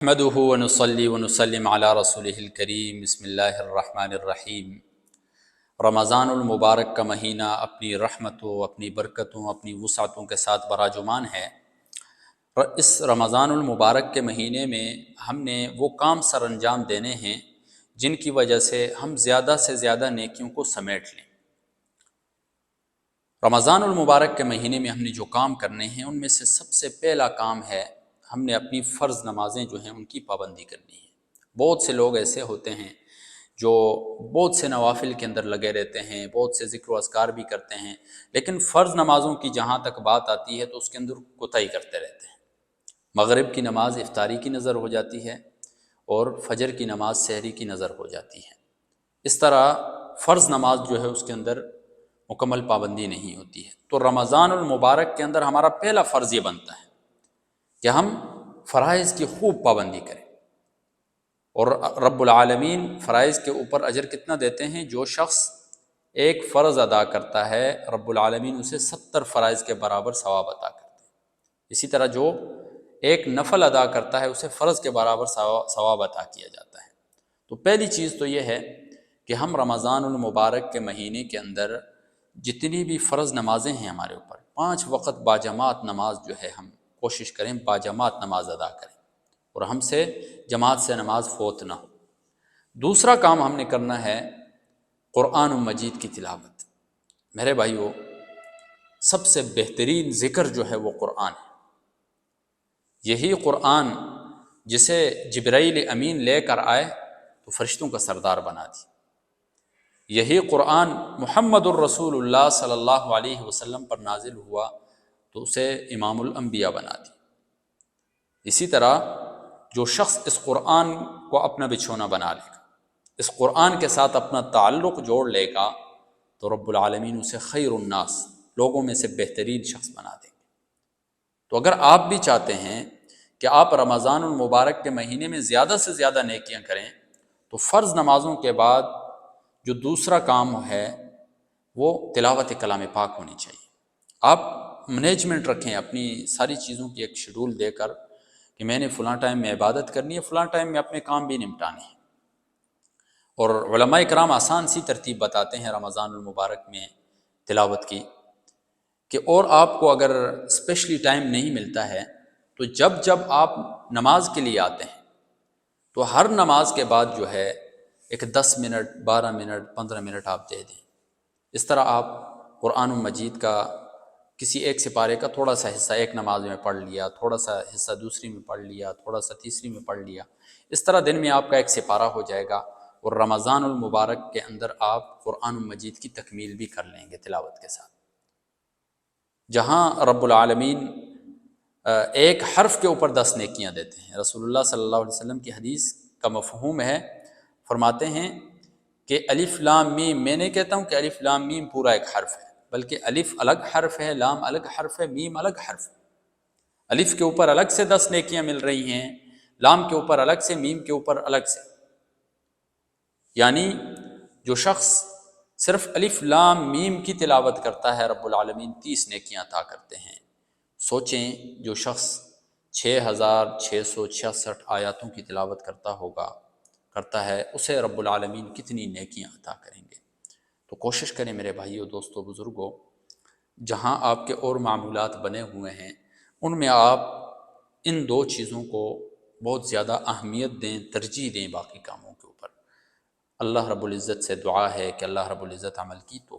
نحمده ونصلي ونسلم على رسوله الکریم بسم اللہ الرحمن الرحیم۔ رمضان المبارک کا مہینہ اپنی رحمتوں، اپنی برکتوں، اپنی وسعتوں کے ساتھ براجمان ہے۔ اس رمضان المبارک کے مہینے میں ہم نے وہ کام سر انجام دینے ہیں جن کی وجہ سے ہم زیادہ سے زیادہ نیکیوں کو سمیٹ لیں۔ رمضان المبارک کے مہینے میں ہم نے جو کام کرنے ہیں ان میں سے سب سے پہلا کام ہے ہم نے اپنی فرض نمازیں جو ہیں ان کی پابندی کرنی ہے۔ بہت سے لوگ ایسے ہوتے ہیں جو بہت سے نوافل کے اندر لگے رہتے ہیں، بہت سے ذکر و اذکار بھی کرتے ہیں، لیکن فرض نمازوں کی جہاں تک بات آتی ہے تو اس کے اندر کوتاہی کرتے رہتے ہیں۔ مغرب کی نماز افطاری کی نظر ہو جاتی ہے اور فجر کی نماز سحری کی نظر ہو جاتی ہے۔ اس طرح فرض نماز جو ہے اس کے اندر مکمل پابندی نہیں ہوتی ہے۔ تو رمضان المبارک کے اندر ہمارا پہلا فرض یہ بنتا ہے کہ ہم فرائض کی خوب پابندی کریں، اور رب العالمین فرائض کے اوپر اجر کتنا دیتے ہیں؟ جو شخص ایک فرض ادا کرتا ہے رب العالمین اسے 70 فرائض کے برابر ثواب عطا کرتے ہیں۔ اسی طرح جو ایک نفل ادا کرتا ہے اسے فرض کے برابر ثواب عطا کیا جاتا ہے۔ تو پہلی چیز تو یہ ہے کہ ہم رمضان المبارک کے مہینے کے اندر جتنی بھی فرض نمازیں ہیں ہمارے اوپر، 5 وقت باجماعت نماز جو ہے ہم کوشش کریں باجماعت نماز ادا کریں اور ہم سے جماعت سے نماز فوت نہ ہو۔ دوسرا کام ہم نے کرنا ہے قرآن مجید کی تلاوت۔ میرے بھائیو، سب سے بہترین ذکر جو ہے وہ قرآن ہے۔ یہی قرآن جسے جبرائیل امین لے کر آئے تو فرشتوں کا سردار بنا دی۔ یہی قرآن محمد الرسول اللہ صلی اللہ علیہ وسلم پر نازل ہوا تو اسے امام الانبیاء بنا دی۔ اسی طرح جو شخص اس قرآن کو اپنا بچھونا بنا لے گا، اس قرآن کے ساتھ اپنا تعلق جوڑ لے گا تو رب العالمین اسے خیر الناس، لوگوں میں سے بہترین شخص بنا دیں گے۔ تو اگر آپ بھی چاہتے ہیں کہ آپ رمضان المبارک کے مہینے میں زیادہ سے زیادہ نیکیاں کریں تو فرض نمازوں کے بعد جو دوسرا کام ہے وہ تلاوت کلام پاک ہونی چاہیے۔ آپ مینجمنٹ رکھیں اپنی ساری چیزوں کی، ایک شیڈول دے کر کہ میں نے فلاں ٹائم میں عبادت کرنی ہے، فلاں ٹائم میں اپنے کام بھی نمٹانے ہیں۔ اور علماء کرام آسان سی ترتیب بتاتے ہیں رمضان المبارک میں تلاوت کی، کہ اور آپ کو اگر اسپیشلی ٹائم نہیں ملتا ہے تو جب جب آپ نماز کے لیے آتے ہیں تو ہر نماز کے بعد جو ہے ایک 10 منٹ 12 منٹ 15 منٹ آپ دے دیں۔ اس طرح آپ قرآن مجید کا کسی ایک سپارے کا تھوڑا سا حصہ ایک نماز میں پڑھ لیا، تھوڑا سا حصہ دوسری میں پڑھ لیا، تھوڑا سا تیسری میں پڑھ لیا، اس طرح دن میں آپ کا ایک سپارہ ہو جائے گا، اور رمضان المبارک کے اندر آپ قرآن مجید کی تکمیل بھی کر لیں گے تلاوت کے ساتھ۔ جہاں رب العالمین ایک حرف کے اوپر 10 نیکیاں دیتے ہیں۔ رسول اللہ صلی اللہ علیہ وسلم کی حدیث کا مفہوم ہے، فرماتے ہیں کہ الف لام میم، میں نہیں کہتا ہوں کہ الف لام میم پورا ایک حرف ہے، بلکہ الف الگ حرف ہے، لام الگ حرف ہے، میم الگ حرف ہے۔ الف کے اوپر الگ سے 10 نیکیاں مل رہی ہیں، لام کے اوپر الگ سے، میم کے اوپر الگ سے۔ یعنی جو شخص صرف الف لام میم کی تلاوت کرتا ہے رب العالمین 30 نیکیاں عطا کرتے ہیں۔ سوچیں جو شخص 6666 آیاتوں کی تلاوت کرتا ہے اسے رب العالمین کتنی نیکیاں عطا کریں گے۔ تو کوشش کریں میرے بھائیوں، دوستوں، بزرگوں، جہاں آپ کے اور معمولات بنے ہوئے ہیں ان میں آپ ان 2 چیزوں کو بہت زیادہ اہمیت دیں، ترجیح دیں باقی کاموں کے اوپر۔ اللہ رب العزت سے دعا ہے کہ اللہ رب العزت عمل کی توفیق